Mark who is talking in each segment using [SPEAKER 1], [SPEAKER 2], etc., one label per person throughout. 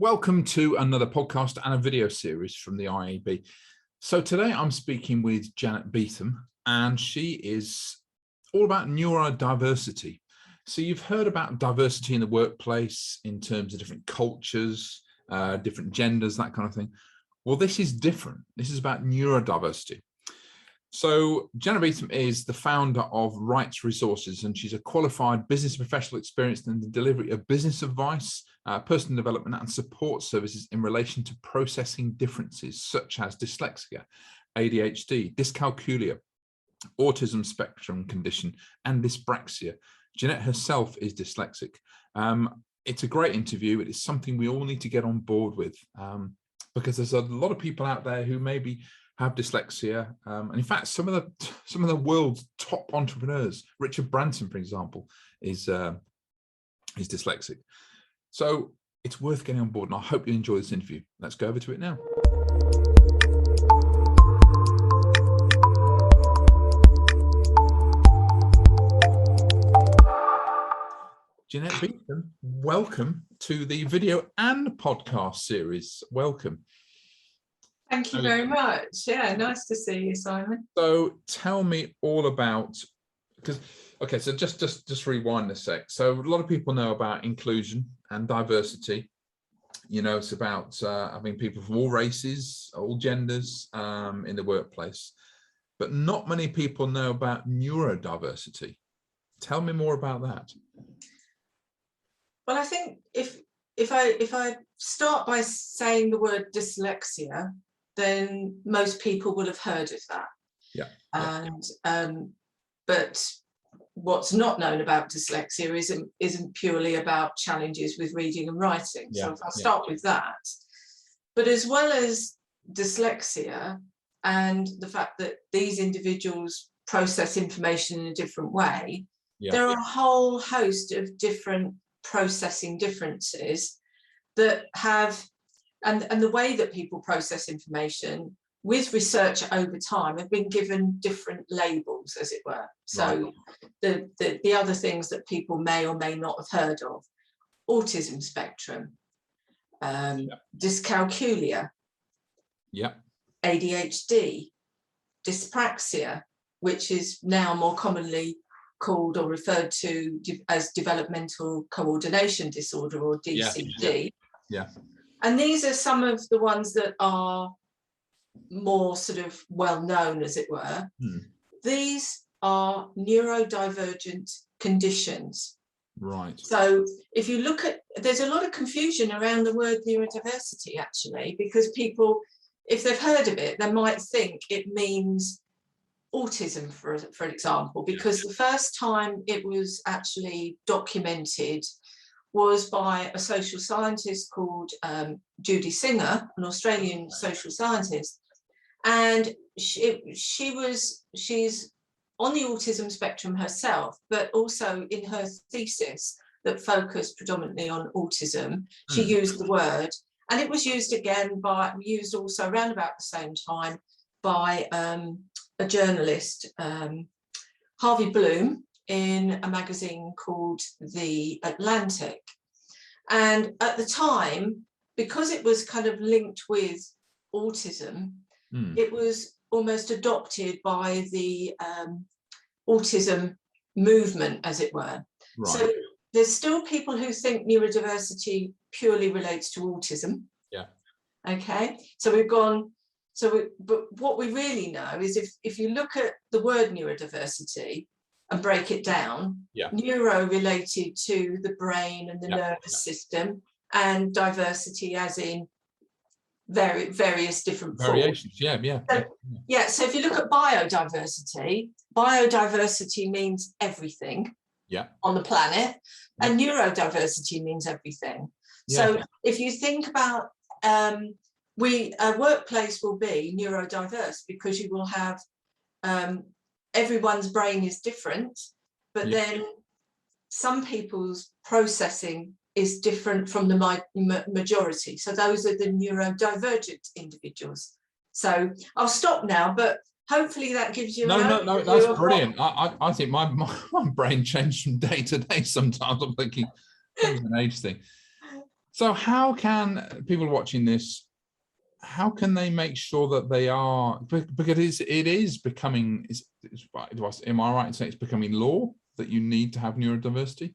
[SPEAKER 1] Welcome to another podcast and a video series from the IAB. So today I'm speaking with Janette Beetham, and she is all about neurodiversity. So you've heard about diversity in the workplace in terms of different cultures, different genders, that kind of thing. Well, this is different. This is about neurodiversity. So Janette Beetham is the founder of Rights Resources, and she's a qualified business professional experienced in the delivery of business advice, personal development and support services in relation to processing differences such as dyslexia, ADHD, dyscalculia, autism spectrum condition, and dyspraxia. Janette herself is dyslexic. It's a great interview. It is something we all need to get on board with because there's a lot of people out there who maybe have dyslexia, and in fact, some of the world's top entrepreneurs, Richard Branson, for example, is dyslexic. So it's worth getting on board, and I hope you enjoy this interview. Let's go over to it now. Janette Beetham, welcome to the video and podcast series. Welcome.
[SPEAKER 2] Thank you very much. Yeah, nice to see you, Simon.
[SPEAKER 1] So tell me all about, because, okay, so just rewind a sec. So a lot of people know about inclusion and diversity. You know, it's about having people from all races, all genders in the workplace. But not many people know about neurodiversity. Tell me more about that.
[SPEAKER 2] Well, I think if I start by saying the word dyslexia, then most people will have heard of that.
[SPEAKER 1] Yeah.
[SPEAKER 2] And but what's not known about dyslexia isn't purely about challenges with reading and writing.
[SPEAKER 1] Yeah.
[SPEAKER 2] So if I start with that, but as well as dyslexia and the fact that these individuals process information in a different way, there are a whole host of different processing differences that have, and the way that people process information with research over time have been given different labels, as it were. So the other things that people may or may not have heard of: autism spectrum, dyscalculia, ADHD, dyspraxia, which is now more commonly called or referred to as developmental coordination disorder, or DCD. And these are some of the ones that are more sort of well known, as it were. These are neurodivergent conditions.
[SPEAKER 1] Right.
[SPEAKER 2] So if you look at, there's a lot of confusion around the word neurodiversity, actually, because people, if they've heard of it, they might think it means autism, for example, because the first time it was actually documented was by a social scientist called Judy Singer, an Australian social scientist, and she's on the autism spectrum herself, but also in her thesis that focused predominantly on autism, she used the word, and it was used used also around about the same time by a journalist, Harvey Bloom, in a magazine called The Atlantic. And at the time, because it was kind of linked with autism, it was almost adopted by the autism movement, as it were. Right. So there's still people who think neurodiversity purely relates to autism.
[SPEAKER 1] Yeah. Okay.
[SPEAKER 2] So we've gone, but what we really know is if you look at the word neurodiversity and break it down, neuro related to the brain and the nervous system, and diversity as in various different
[SPEAKER 1] variations.
[SPEAKER 2] Forms. So if you look at biodiversity means everything on the planet, and neurodiversity means everything. So if you think about a workplace will be neurodiverse because you will have everyone's brain is different, but then some people's processing is different from the majority. So those are the neurodivergent individuals. So I'll stop now, but hopefully that gives you
[SPEAKER 1] no, that's brilliant. I think my brain changed from day to day sometimes. I'm thinking it's an age thing. So how can people watching this, how can they make sure that they are, because it is becoming, am I right in saying it's becoming law that you need to have neurodiversity?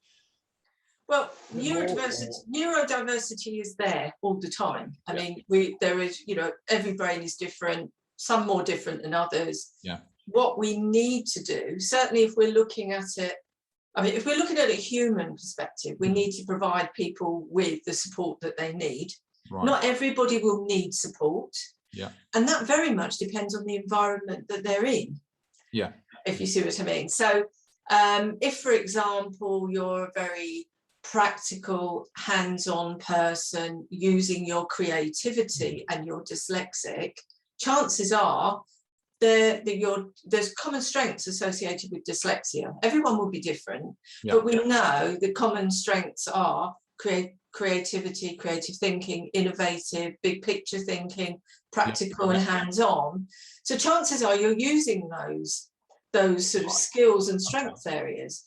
[SPEAKER 2] Well, neurodiversity is there all the time. I mean, there is, every brain is different, some more different than others.
[SPEAKER 1] Yeah.
[SPEAKER 2] What we need to do, certainly if we're looking at it, I mean, if we're looking at a human perspective, we need to provide people with the support that they need. Right. Not everybody will need support.
[SPEAKER 1] Yeah.
[SPEAKER 2] And that very much depends on the environment that they're in.
[SPEAKER 1] Yeah.
[SPEAKER 2] If you see what I mean. So if, for example, you're a very practical, hands-on person using your creativity and you're dyslexic, chances are there's common strengths associated with dyslexia. Everyone will be different, but we know the common strengths are creativity, creative thinking, innovative, big picture thinking, practical and hands-on. So chances are you're using those sort of skills and strength areas.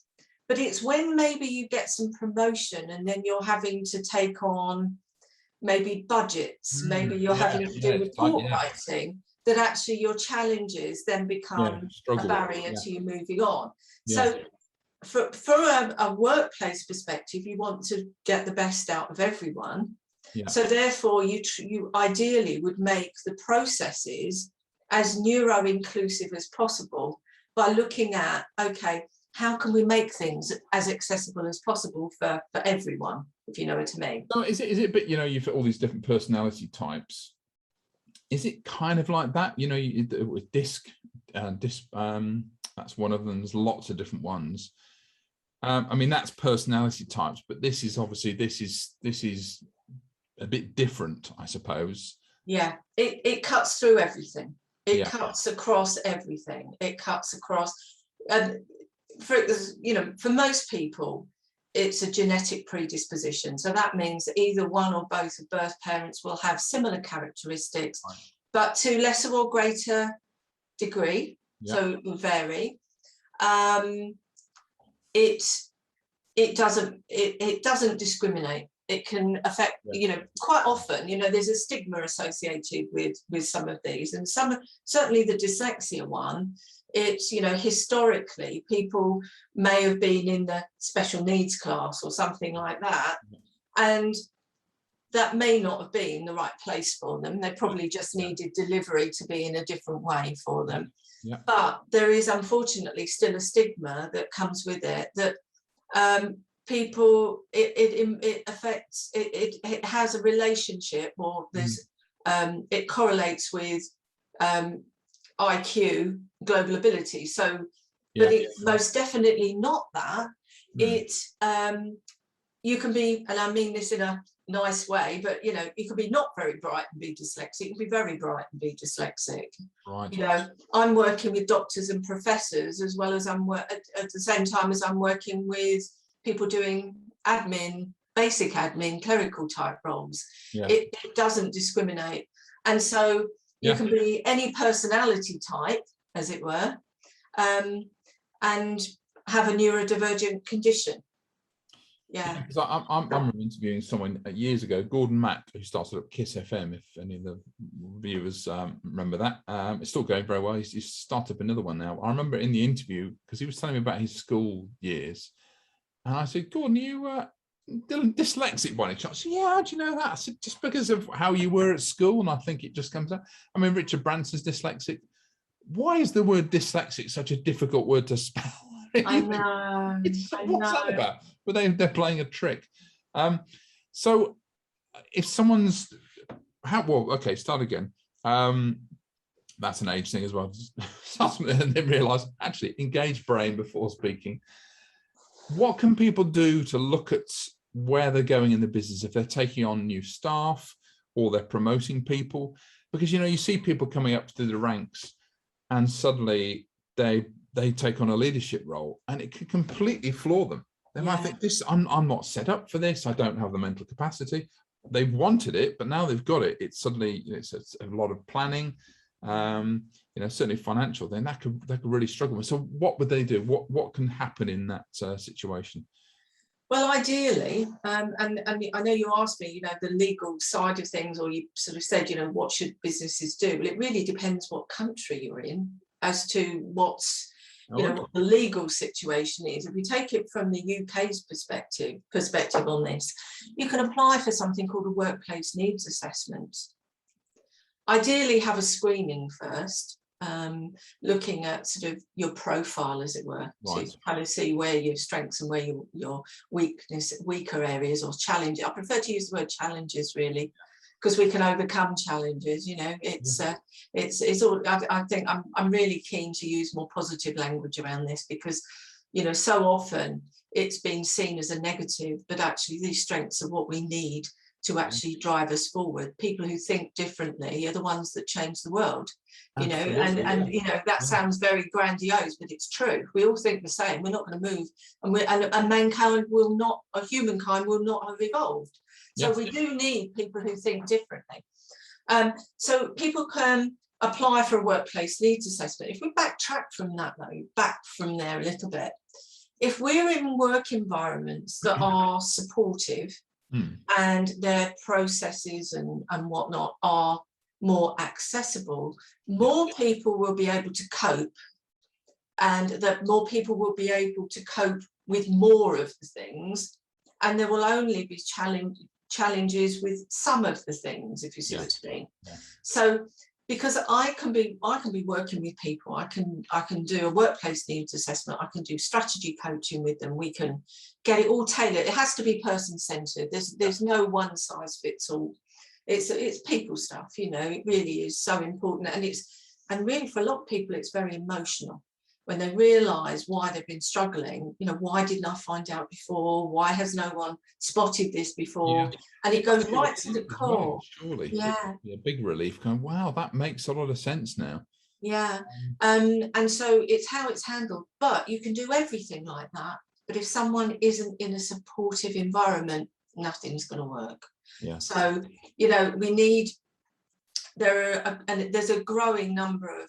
[SPEAKER 2] But it's when maybe you get some promotion and then you're having to take on maybe budgets, maybe you're having to do report writing, that actually your challenges then become a barrier to you moving on. So from a workplace perspective, you want to get the best out of everyone. So therefore you ideally would make the processes as neuro-inclusive as possible by looking at, okay, how can we make things as accessible as possible for everyone, if you know what I mean?
[SPEAKER 1] So is it, but you've got all these different personality types. Is it kind of like that? With DISC, that's one of them. There's lots of different ones. I mean, that's personality types, but this is obviously, this is a bit different, I suppose.
[SPEAKER 2] Yeah, it cuts through everything. It cuts across everything. It cuts across, and for most people, it's a genetic predisposition. So that means either one or both of birth parents will have similar characteristics, but to lesser or greater degree. So it will vary. It doesn't discriminate. It can affect, quite often, there's a stigma associated with some of these, and certainly the dyslexia one. It's, historically, people may have been in the special needs class or something like that, and that may not have been the right place for them. They probably just needed delivery to be in a different way for them. But there is unfortunately still a stigma that comes with it, that people, it affects, it has a relationship, or there's it correlates with IQ, global ability. So, but it's most definitely not that. It's you can be, and I mean this in a nice way, but you can be not very bright and be dyslexic. You can be very bright and be dyslexic. Right. I'm working with doctors and professors, as well as at the same time as I'm working with people doing admin, basic admin, clerical type roles. It doesn't discriminate, and so you can be any personality type, as it were, and have a neurodivergent condition.
[SPEAKER 1] Because I remember interviewing someone years ago, Gordon Mack, who started up Kiss FM, if any of the viewers remember that. It's still going very well. He's started up another one now. I remember in the interview, because he was telling me about his school years, and I said, Gordon, you dyslexic by any chance? Yeah, how do you know that? I said, just because of how you were at school, and I think it just comes out. I mean, Richard Branson's dyslexic. Why is the word dyslexic such a difficult word to spell?
[SPEAKER 2] I know.
[SPEAKER 1] What's that about? But they're playing a trick. So if someone's start again. That's an age thing as well. And then realize, actually, engage brain before speaking. What can people do to look at where they're going in the business if they're taking on new staff or they're promoting people? Because you see people coming up through the ranks and suddenly they take on a leadership role, and it can completely floor them. They might think, I'm not set up for this. I don't have the mental capacity. They've wanted it, but now they've got it. It's suddenly it's a lot of planning, certainly financial. Then they could really struggle with. So what would they do? What can happen in that situation?
[SPEAKER 2] Well, ideally, and I know you asked me, the legal side of things, or you sort of said, what should businesses do? Well, it really depends what country you're in as to what's, what the legal situation is. If we take it from the UK's perspective on this, you can apply for something called a workplace needs assessment. Ideally, have a screening first, looking at sort of your profile, as it were,
[SPEAKER 1] right,
[SPEAKER 2] to kind of see where your strengths and where your weaker areas or challenges. I prefer to use the word challenges, really, because we can overcome challenges. It's all. I think I'm really keen to use more positive language around this, because so often it's been seen as a negative, but actually these strengths are what we need to actually drive us forward. People who think differently are the ones that change the world. That sounds very grandiose, but it's true. We all think the same. We're not going to move, and mankind will not, or humankind will not have evolved. So we do need people who think differently. So people can apply for a workplace needs assessment. If we backtrack from that, though, back from there a little bit, if we're in work environments that are supportive, and their processes and whatnot are more accessible, more people will be able to cope, and that more people will be able to cope with more of the things, and there will only be challenges with some of the things, if you see what I mean. So because I can be working with people, I can do a workplace needs assessment, I can do strategy coaching with them, we can get it all tailored. It has to be person-centered. There's no one size fits all. It's people stuff, it really is so important. And really for a lot of people it's very emotional when they realize why they've been struggling. Why didn't I find out before? Why has no one spotted this before? And it goes right to the core.
[SPEAKER 1] Well, surely, a big relief. Going, wow, that makes a lot of sense now. And so it's how it's handled. But you can do everything like that. But if someone isn't in a supportive environment, nothing's going to work. So there's a growing number of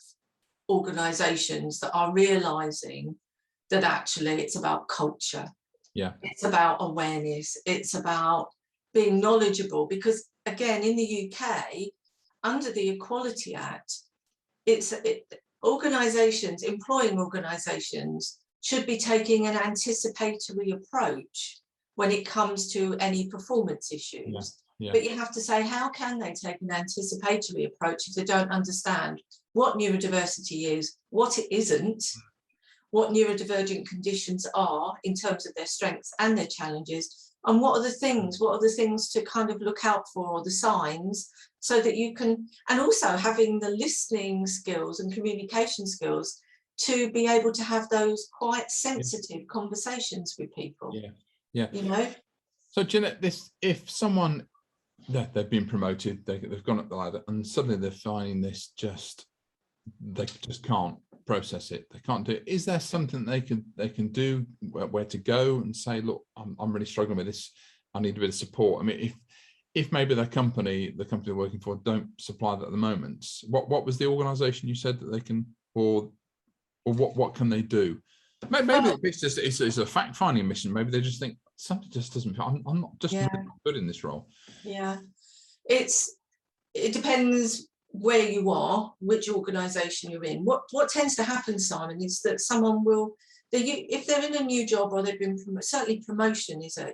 [SPEAKER 1] organizations that are realizing that actually it's about culture. It's about awareness. It's about being knowledgeable, because again, in the UK, under the Equality Act, employing organizations should be taking an anticipatory approach when it comes to any performance issues. But you have to say, how can they take an anticipatory approach if they don't understand what neurodiversity is, what it isn't, what neurodivergent conditions are in terms of their strengths and their challenges, and what are the things to kind of look out for, or the signs, so that you can, and also having the listening skills and communication skills to be able to have those quite sensitive conversations with people. So Janette, if someone, they've been promoted, they've gone up the ladder, and suddenly they're finding this they just can't process it, they can't do it. Is there something they can do, where to go and say, look, I'm really struggling with this, I need a bit of support? I mean, if maybe the company they're working for don't supply that at the moment, what was the organization you said that they can, or what can they do? Maybe it's a fact-finding mission. Maybe they just think something just doesn't. I'm not just not good in this role.
[SPEAKER 2] It depends where you are, which organisation you're in. What tends to happen, Simon, is that someone will, if they're in a new job or they've been certainly promotion is a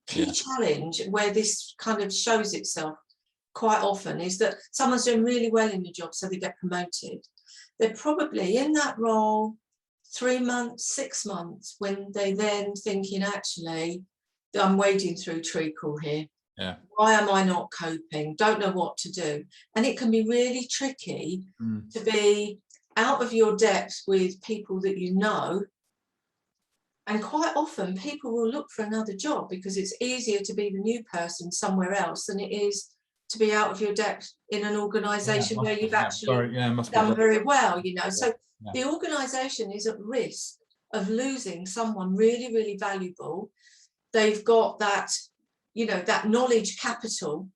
[SPEAKER 2] key challenge where this kind of shows itself quite often, is that someone's doing really well in the job, so they get promoted. They're probably in that role 3 months, 6 months, when they then thinking, actually, I'm wading through treacle here. Why am I not coping? Don't know what to do. And it can be really tricky to be out of your depth with people that you know. And quite often people will look for another job because it's easier to be the new person somewhere else than it is to be out of your depth in an organisation where you've actually done very well, So the organisation is at risk of losing someone really, really valuable. They've got that, that knowledge capital,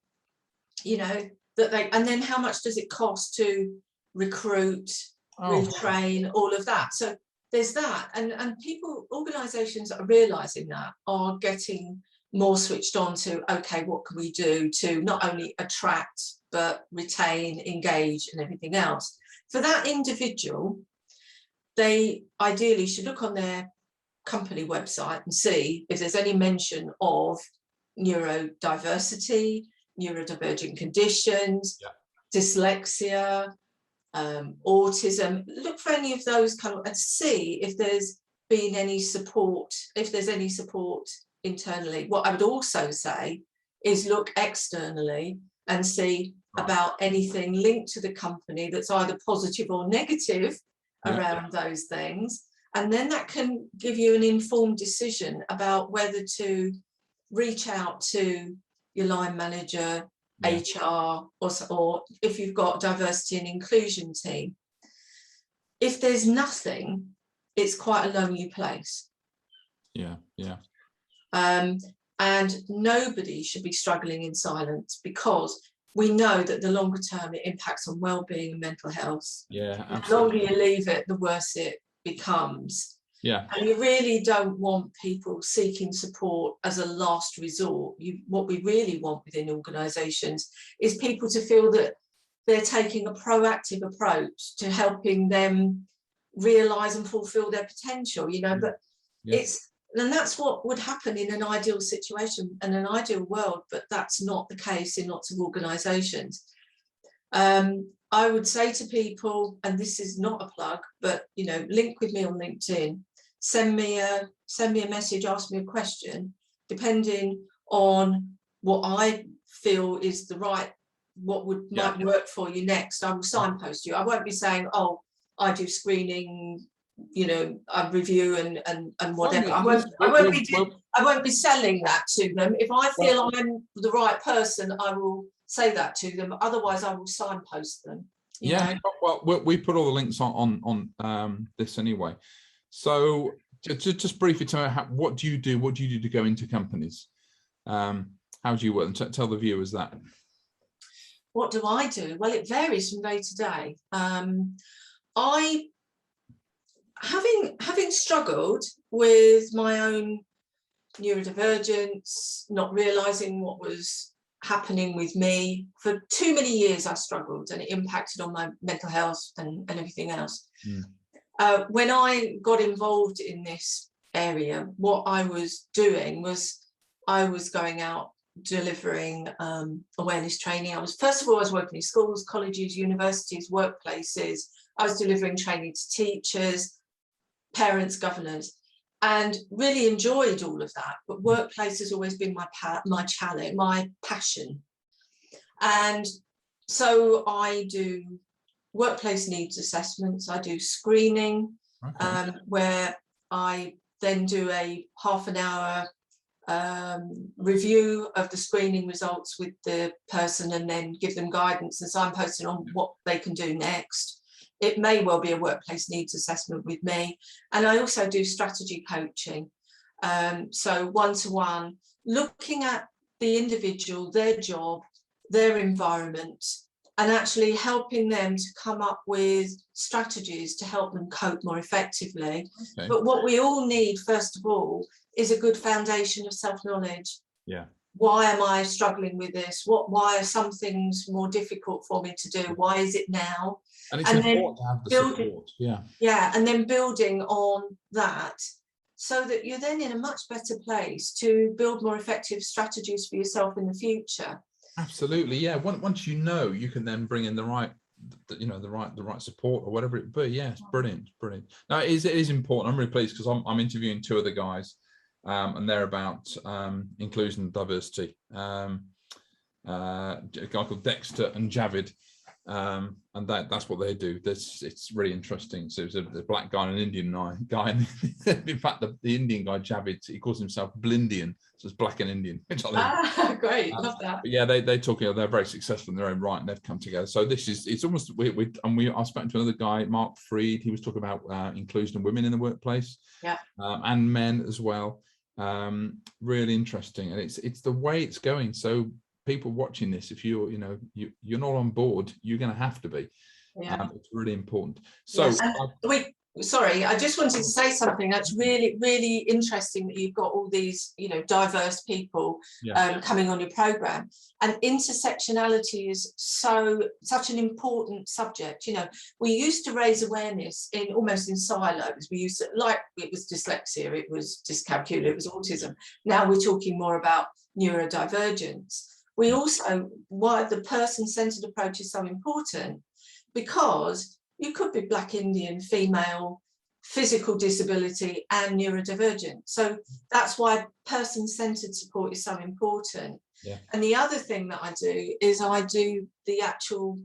[SPEAKER 2] and then how much does it cost to recruit, retrain, all of that? So there's that, and people, organisations that are realising that are getting more switched on to, okay, what can we do to not only attract but retain, engage, and everything else. For that individual, they ideally should look on their company website and see if there's any mention of neurodiversity, neurodivergent conditions, dyslexia, autism. Look for any of those kind of, and see if there's been any support, if there's any support internally. What I would also say is look externally and see about anything linked to the company that's either positive or negative around those things, and then that can give you an informed decision about whether to reach out to your line manager, HR, or if you've got diversity and inclusion team. If there's nothing, it's quite a lonely place. And nobody should be struggling in silence, because we know that the longer term it impacts on well-being and mental health.
[SPEAKER 1] Absolutely.
[SPEAKER 2] The longer you leave it, the worse it becomes. And you really don't want people seeking support as a last resort. What we really want within organisations is people to feel that they're taking a proactive approach to helping them realise and fulfil their potential, but and that's what would happen in an ideal situation, in an ideal world, but that's not the case in lots of organisations. I would say to people, and this is not a plug, but link with me on LinkedIn, send me a message, ask me a question, depending on what I feel is the right, might work for you next. I will signpost you. I won't be saying, oh, I do screening, I review and whatever. I won't be selling that to them. If I feel I'm the right person, I will say that to them. Otherwise, I will signpost them.
[SPEAKER 1] Well, we put all the links on this anyway. So just briefly tell me, what do you do? What do you do to go into companies? How do you work? And tell the viewers that.
[SPEAKER 2] What do I do? Well, it varies from day to day. Having struggled with my own neurodivergence, not realising what was happening with me, for too many years I struggled, and it impacted on my mental health and everything else. When I got involved in this area, what I was doing was I was going out delivering awareness training. I was working in schools, colleges, universities, workplaces. I was delivering training to teachers, parents, governors, and really enjoyed all of that. But workplace has always been my challenge, my passion. And so I do workplace needs assessments. I do screening, where I then do a half an hour review of the screening results with the person, and then give them guidance and signposting on what they can do next. It may well be a workplace needs assessment with me. And I also do strategy coaching. So one-to-one, looking at the individual, their job, their environment, and actually helping them to come up with strategies to help them cope more effectively. But what we all need, first of all, is a good foundation of self-knowledge. Why am I struggling with this? Why are some things more difficult for me to do? Why is it now?
[SPEAKER 1] And it's important to have the support.
[SPEAKER 2] And then building on that, so that you're then in a much better place to build more effective strategies for yourself in the future.
[SPEAKER 1] Absolutely, once you know, you can then bring in the right support or whatever it be. It's brilliant. Now it is important. I'm really pleased, because I'm interviewing two of the guys, and they're about inclusion and diversity. A guy called Dexter and Javid, and that's what they do. It's really interesting. So it's a black guy and an Indian guy. In fact, the Indian guy, Javid, he calls himself Blindian, so it's black and Indian, which I think.
[SPEAKER 2] Great, love that.
[SPEAKER 1] But they talk. They're very successful in their own right, and they've come together. So it's almost I've spoken to another guy, Mark Freed. He was talking about inclusion of women in the workplace, and men as well. Really interesting, and it's the way it's going. So people watching this, if you're not on board, you're going to have to be. It's really important. So
[SPEAKER 2] sorry, I just wanted to say something that's really, really interesting, that you've got all these, you know, diverse people coming on your program, and intersectionality is such an important subject. You know, we used to raise awareness in almost in silos. We used to, like, it was dyslexia, it was dyscalculia, it was autism. Now we're talking more about neurodivergence. We also, why the person-centered approach is so important, because you could be Black, Indian, female, physical disability and neurodivergent. So that's why person-centered support is so important. Yeah. And the other thing that I do is I do the actual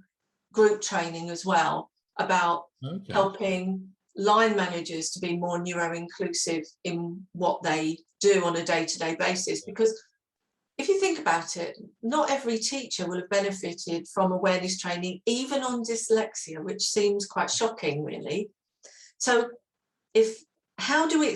[SPEAKER 2] group training as well, about helping line managers to be more neuro-inclusive in what they do on a day-to-day basis. Because if you think about it, not every teacher will have benefited from awareness training, even on dyslexia, which seems quite shocking, really. So how can we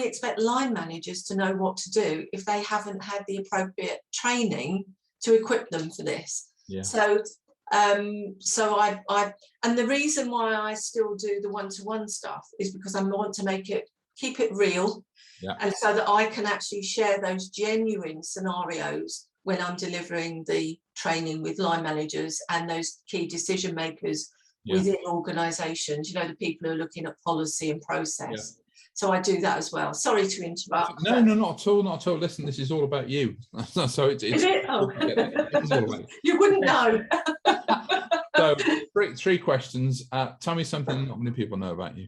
[SPEAKER 2] expect line managers to know what to do if they haven't had the appropriate training to equip them for this? Yeah. So and the reason why I still do the one-to-one stuff is because I want to keep it real. Yeah. And so that I can actually share those genuine scenarios when I'm delivering the training with line managers and those key decision makers within organisations, you know, the people who are looking at policy and process. Yeah. So I do that as well. Sorry to interrupt.
[SPEAKER 1] No, not at all, not at all. Listen, this is all about you. So it's
[SPEAKER 2] is it? Oh.
[SPEAKER 1] It's all about you.
[SPEAKER 2] You wouldn't know.
[SPEAKER 1] So three questions. Tell me something not many people know about you.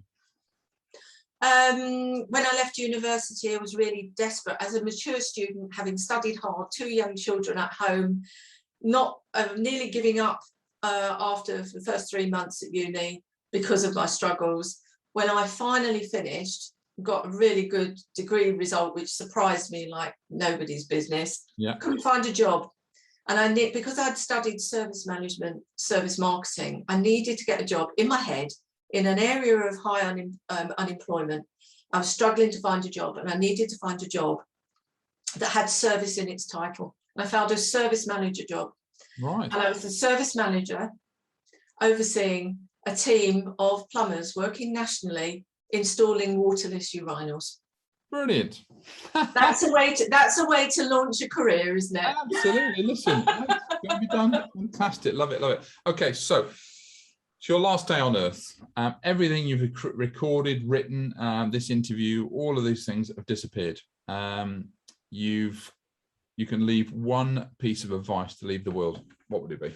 [SPEAKER 2] When I left university, I was really desperate. As a mature student, having studied hard, 2 young children at home, nearly giving up after the first 3 months at uni because of my struggles. When I finally finished, got a really good degree result, which surprised me like nobody's business. Yeah. Couldn't find a job. And because I'd studied service management, service marketing, I needed to get a job in my head in an area of high unemployment. I was struggling to find a job, and I needed to find a job that had service in its title. And I found a service manager job. Right. And I was the service manager overseeing a team of plumbers working nationally, installing waterless urinals.
[SPEAKER 1] Brilliant.
[SPEAKER 2] That's a way to launch a career, isn't it?
[SPEAKER 1] Absolutely. Listen, got to be done. Fantastic. Love it. Love it. Okay, so it's your last day on Earth. Everything you've recorded, written, this interview, all of these things have disappeared. You can leave one piece of advice to leave the world. What would it be?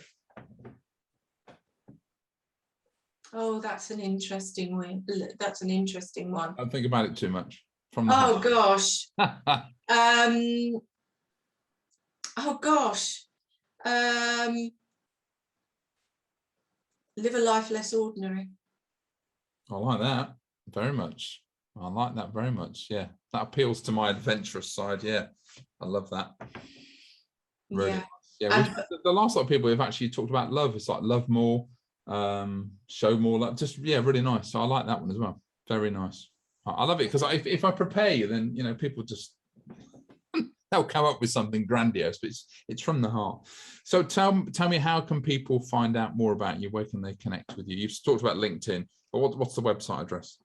[SPEAKER 2] Oh, that's an interesting one. That's an interesting one.
[SPEAKER 1] Don't think about it too much.
[SPEAKER 2] Oh gosh. Live a life less ordinary.
[SPEAKER 1] I like that very much. I like that very much. Yeah, that appeals to my adventurous side. Yeah, I love that. Really. Yeah. The last lot of people have actually talked about love. It's like love more, show more love. Just really nice. So I like that one as well. Very nice. I love it because if I prepare you, then people just they'll come up with something grandiose, but it's from the heart. So tell me, how can people find out more about you? Where can they connect with you? You've talked about LinkedIn, but what's the website address?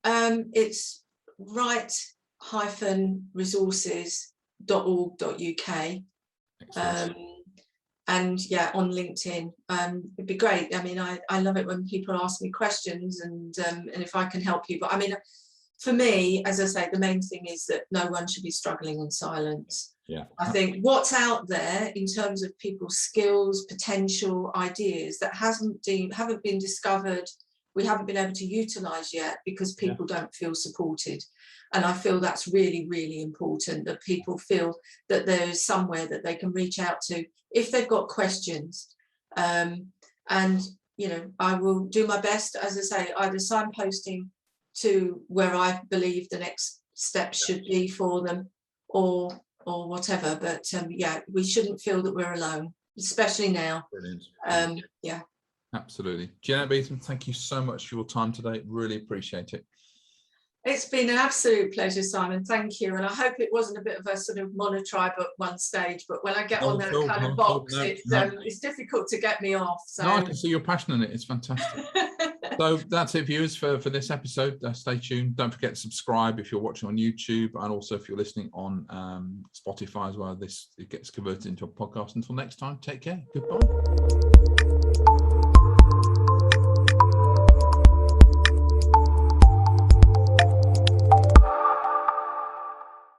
[SPEAKER 2] It's right-resources.org.uk. And yeah, on LinkedIn, it'd be great. I mean, I love it when people ask me questions, and if I can help you. But I mean, for me, as I say, the main thing is that no one should be struggling in silence. Yeah. I think what's out there in terms of people's skills, potential, ideas that haven't been discovered, we haven't been able to utilise yet because people don't feel supported. And I feel that's really, really important, that people feel that there is somewhere that they can reach out to if they've got questions. And, I will do my best, as I say, either signposting to where I believe the next steps should be for them or whatever. But we shouldn't feel that we're alone, especially now.
[SPEAKER 1] Brilliant.
[SPEAKER 2] Yeah.
[SPEAKER 1] Absolutely. Janette Beetham, thank you so much for your time today. Really appreciate it.
[SPEAKER 2] It's been an absolute pleasure, Simon. Thank you. And I hope it wasn't a bit of a sort of monotribe at one stage, but when I get on that kind of box, it's difficult to get me off. So.
[SPEAKER 1] No, I can see your passion in it. It's fantastic. So that's it, viewers, for this episode. Stay tuned. Don't forget to subscribe if you're watching on YouTube, and also if you're listening on Spotify as well. It gets converted into a podcast. Until next time, take care. Goodbye.